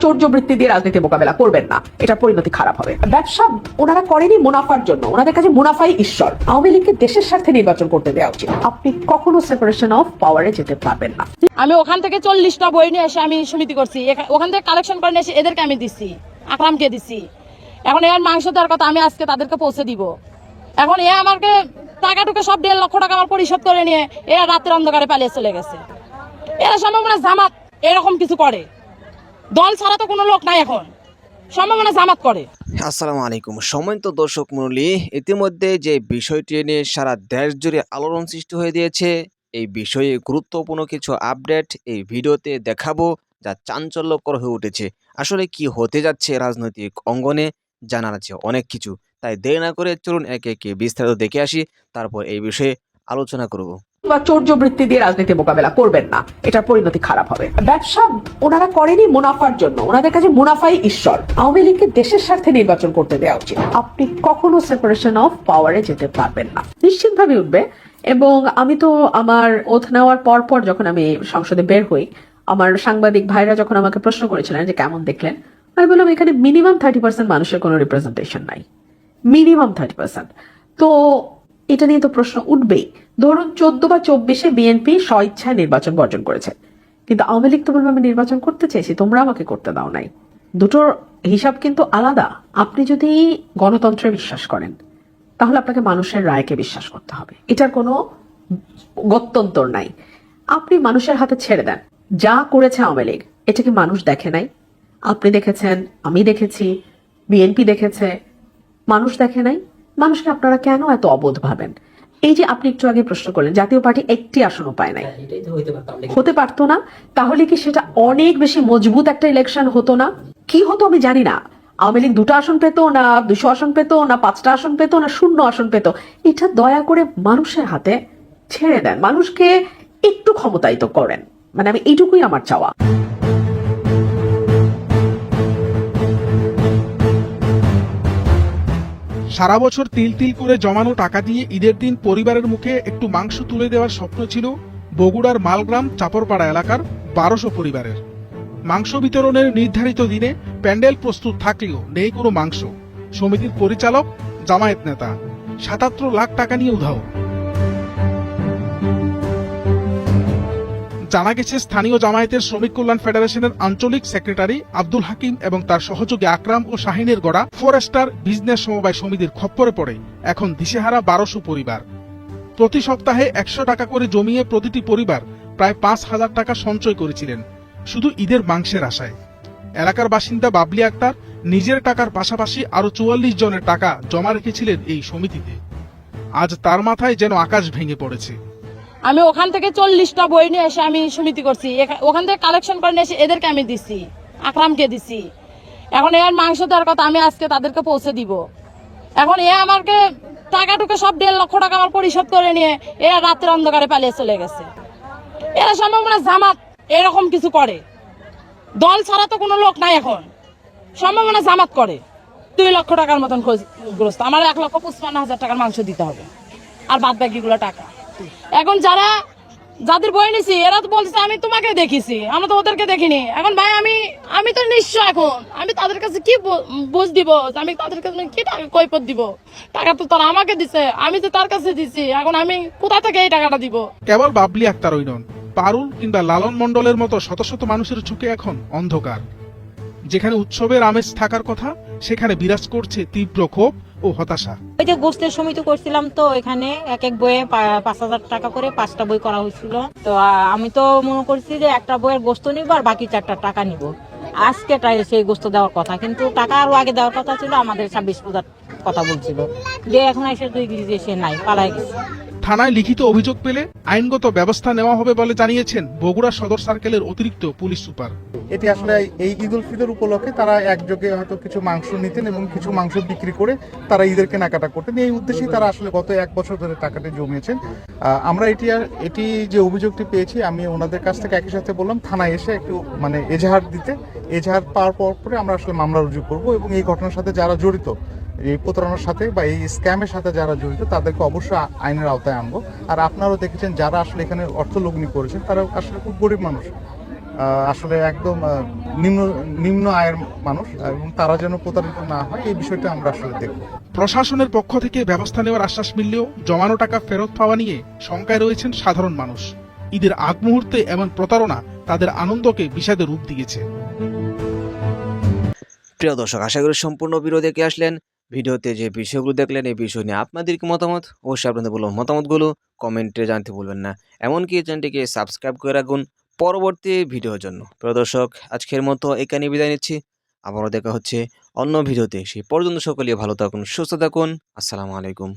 চৌর্যবৃত্তি দিয়ে রাজনীতি মোকাবেলা করবেন না, এটা পরিণতি খারাপ হবে। ব্যবসা ওনারা করেনি মুনাফার জন্য, ওনাদের কাছে মুনাফাই ঈশ্বর। আওয়ামী লীগকে দেশের স্বার্থে নির্বাচন করতে দেওয়া উচিত। আপনি কখনো সেপারেশন অফ পাওয়ারে যেতে পারবেন না। আমি ওখান থেকে 40টা বই নিয়ে এসে আমি সমিতি করছি, ওখান থেকে কালেকশন করে নিয়ে এসে এদেরকে আমি দিচ্ছি, আকরামকে দিচ্ছি। এখন এর মাংস দেওয়ার কথা আমি আজকে তাদেরকে পৌঁছে দিব। এখন এ আমাকে টাকাটুকু সব 1.5 লক্ষ টাকা আমার পরিশোধ করে নিয়ে এরা রাতের অন্ধকারে পালিয়ে চলে গেছে। এরা সম্ভাবনা জামাত এরকম কিছু করে, দল ছাড়া তো কোনো লোক নাই, এখন সম্ভাবনা জামাত করে। আসসালামু আলাইকুম সম্মানিত দর্শক মণ্ডলী, ইতিমধ্যে যে বিষয়টি নিয়ে সারা দেশ জুড়ে আলোড়ন সৃষ্টি হয়ে দিয়েছে, এই বিষয়ে গুরুত্বপূর্ণ কিছু আপডেট এই ভিডিওতে দেখাবো, যা চাঞ্চল্যকর হয়ে উঠেছে। আসলে কি হতে যাচ্ছে রাজনৈতিক অঙ্গনে জানার আছে অনেক কিছু, তাই দেরি না করে চলুন একে একে বিস্তারিত দেখে আসি, তারপর এই বিষয়ে আলোচনা করব। বা চৌর্যবৃত্তি দিয়ে রাজনীতি মোকাবেলা করবেন না, এটা পরিণতি খারাপ হবে। ব্যবসা ওনারা করেনি মুনাফার জন্য, ওনাদের কাছে মুনাফাই ঈশ্বর। আওয়ামী লীগকে দেশের স্বার্থে নির্বাচন করতে দেওয়া উচিত। আপনি কখনো সেপারেশন অফ পাওয়ারে যেতে পারবেন না, নিশ্চিতভাবে উঠবে। এবং আমি তো আমার ওথ নেওয়ার পর যখন আমি সংসদে বের হই, আমার সাংবাদিক ভাইরা যখন আমাকে প্রশ্ন করেছিলেন যে কেমন দেখলেন, আমি বললাম এখানে মিনিমাম 30% মানুষের কোনো রিপ্রেজেন্টেশন নাই, মিনিমাম 30%। তো এটা নিয়ে তো প্রশ্ন উঠবেই। ধরুন 14 বা 24-এ বিএনপি স্বইচ্ছায় নির্বাচন বর্জন করেছে, কিন্তু আওয়ামী লীগ তো বলবে আমি নির্বাচন করতে চেয়েছি, তোমরা আমাকে করতে দাও নাই। দুটোর হিসাব কিন্তু আলাদা। আপনি যদি গণতন্ত্রে বিশ্বাস করেন তাহলে আপনাকে মানুষের রায়কে বিশ্বাস করতে হবে, এটার কোনো গত্যন্তর নাই। আপনি মানুষের হাতে ছেড়ে দেন। যা করেছে আওয়ামী লীগ, এটা কি মানুষ দেখে নাই? আপনি দেখেছেন, আমি দেখেছি, বিএনপি দেখেছে, মানুষ দেখে নাই। মানুষকে আপনারা কেন এত অবোধ ভাবেন? এই যে আপনি একটু আগে প্রশ্ন করলেন জাতীয় পার্টি একটি আসনও পায় নাই, হতে পারতো না? তাহলে কি সেটা অনেক বেশি মজবুত একটা ইলেকশন হতো না? কি হতো আমি জানি না। আওয়ামী লীগ 2টা আসন পেত না, 200 আসন পেত না, 5টা আসন পেত না, 0 আসন পেত। এটা দয়া করে মানুষের হাতে ছেড়ে দেন, মানুষকে একটু ক্ষমতায়িত করেন। মানে আমি এইটুকুই আমার চাওয়া। সারা বছর তিল তিল করে জমানো টাকা দিয়ে ঈদের দিন পরিবারের মুখে একটু মাংস তুলে দেওয়ার স্বপ্ন ছিল বগুড়ার মালগ্রাম চাপরপাড়া এলাকার 1200 পরিবারের। মাংস বিতরণের নির্ধারিত দিনে প্যান্ডেল প্রস্তুত থাকলেও নেই কোনো মাংস। সমিতির পরিচালক জামায়াত নেতা 77 লাখ টাকা নিয়ে উধাও। জানা গেছে স্থানীয় জামায়াতের শ্রমিক কল্যাণ ফেডারেশনের আঞ্চলিক সেক্রেটারি আব্দুল হাকিম এবং তার সহযোগী আকরাম ও শাহিনের গড়া ফরেস্টার বিজনেস সমবায় সমিতির খপ্পরে পড়ে এখন দিশেহারা 1200 পরিবার। প্রতি সপ্তাহে 100 টাকা করে জমিয়ে প্রতিটি পরিবার প্রায় 5000 টাকা সঞ্চয় করেছিলেন শুধু ঈদের মাংসের আশায়। এলাকার বাসিন্দা বাবলি আক্তার নিজের টাকার পাশাপাশি আরো 44 জনের টাকা জমা রেখেছিলেন এই সমিতিতে। আজ তার মাথায় যেন আকাশ ভেঙে পড়েছে। আমি ওখান থেকে 40টা বই নিয়ে এসে আমি সমিতি করছি, ওখান থেকে কালেকশন করে নিয়ে এসে এদেরকে আমি দিচ্ছি, আকরামকে দিচ্ছি। এখন এর মাংস দেওয়ার কথা আমি আজকে তাদেরকে পৌঁছে দিব। এখন এ আমাকে টাকাটুকু সব 1.5 লক্ষ টাকা আমার পরিশোধ করে নিয়ে এরা রাতের অন্ধকারে পালিয়ে চলে গেছে। এরা সম্ভাবনা জামাত এরকম কিছু করে, দল ছাড়া তো কোনো লোক নাই, এখন সম্ভাবনা জামাত করে। 2 লক্ষ টাকার মতন ক্ষতিগ্রস্ত, আমার 1,55,000 টাকার মাংস দিতে হবে, আর বাদ বাকিগুলো টাকা। এখন যাদের বই নিছি এরা তো বলছে আমি তোমাকে দেখেছি, আমরা তো ওদেরকে দেখিনি। এখন ভাই আমি তো নিশ্চয়, এখন আমি তাদের কাছে কি বুঝ দিব? আমি তাদের কাছে কি টাকা কৈফত দিব? টাকা তো তারা আমাকে দিছে, আমি তো তার কাছে দিছি, এখন আমি কোথা থেকে এই টাকাটা দিব? কেবল বাবলি আক্তারই নন, পারুল কিংবা লালন মণ্ডলের মতো শত শত মানুষের চোখে এখন অন্ধকার। যেখানে উৎসবের আমেজ থাকার কথা সেখানে বিরাজ করছে তীব্র ক্ষোভ ও হতাশা। ওই যে গোষ্ঠের সমিতি করছিলাম, তো এখানে এক এক বইয়ে 5000 টাকা করে 5টা বই করা হয়েছিল। তো আমি তো মনে করছি যে একটা বইয়ের গোস্ত নিব আর বাকি 4টা টাকা নিব। আজকে সেই গোস্ত দেওয়ার কথা, কিন্তু টাকা আরো আগে দেওয়ার কথা ছিল, আমাদের 26 পূজার কথা বলছিল, যে এখন এসে 2 কেজি এসে নাই, পালাই গেছে। থানায় লিখিত অভিযোগ পেলে আইনগত ব্যবস্থা নেওয়া হবে বলে জানিয়েছেন বগুড়া সদর সার্কেলের অতিরিক্ত পুলিশ সুপার। এটি আসলে এই ঈদ উল ফিতর উপলক্ষে তারা একযোগে হয়তো কিছু মাংস নিতেন এবং কিছু মাংস বিক্রি করে তারা ঈদের কেনাকাটা করতেন। এই উদ্দেশ্যেই তারা আসলে গত 1 বছর ধরে টাকাটি জমিয়েছেন। আমরা এটি যে অভিযোগটি পেয়েছি, আমি ওনাদের কাছ থেকে একই সাথে বললাম থানায় এসে একটু এজাহার দিতে। এজাহার পাওয়ার পরে আমরা আসলে মামলা রুজু করব এবং এই ঘটনার সাথে যারা জড়িত, এই প্রতারণার সাথে বা এই স্ক্যামের সাথে যারা জড়িত তাদেরকে অবশ্যই আইনের আওতায় আনবো। আর আপনারাও দেখেছেন যারা আসলে এখানে অর্থ লগ্নি করেছেন তারা আসলে খুব গরিব মানুষ। আসলে একদম নিম্ন নিম্ন আয়ের মানুষ, এবং তারা যেন প্রতারিত না হয় এই বিষয়টা আমরা আসলে দেখব। প্রশাসনের পক্ষ থেকে ব্যবস্থা নেওয়ার আশ্বাস মিললেও জমানো টাকা ফেরত পাওয়া নিয়ে শঙ্কায় রয়েছেন সাধারণ মানুষ। ঈদের আগ মুহূর্তে এমন প্রতারণা তাদের আনন্দকে বিষাদে রূপ দিয়েছে। প্রিয় দর্শক, আশা করি সম্পূর্ণ ভিডিও দেখে আসলেন। ভিডিওতে যে বিষয়গুলো দেখলেন এই বিষয় নিয়ে আপনাদের কি মতামত, অবশ্যই আপনাদের বলুন মতামতগুলো কমেন্টে জানতে ভুলবেন না। এমনকি চ্যানেলটিকে সাবস্ক্রাইব করে রাখুন পরবর্তী ভিডিওর জন্য। প্রিয় দর্শক, আজকের মতো এখানে বিদায় নিচ্ছি। আবারও দেখা হচ্ছে অন্য ভিডিওতে। সেই পর্যন্ত সকলে ভালো থাকুন, সুস্থ থাকুন। আসসালামু আলাইকুম।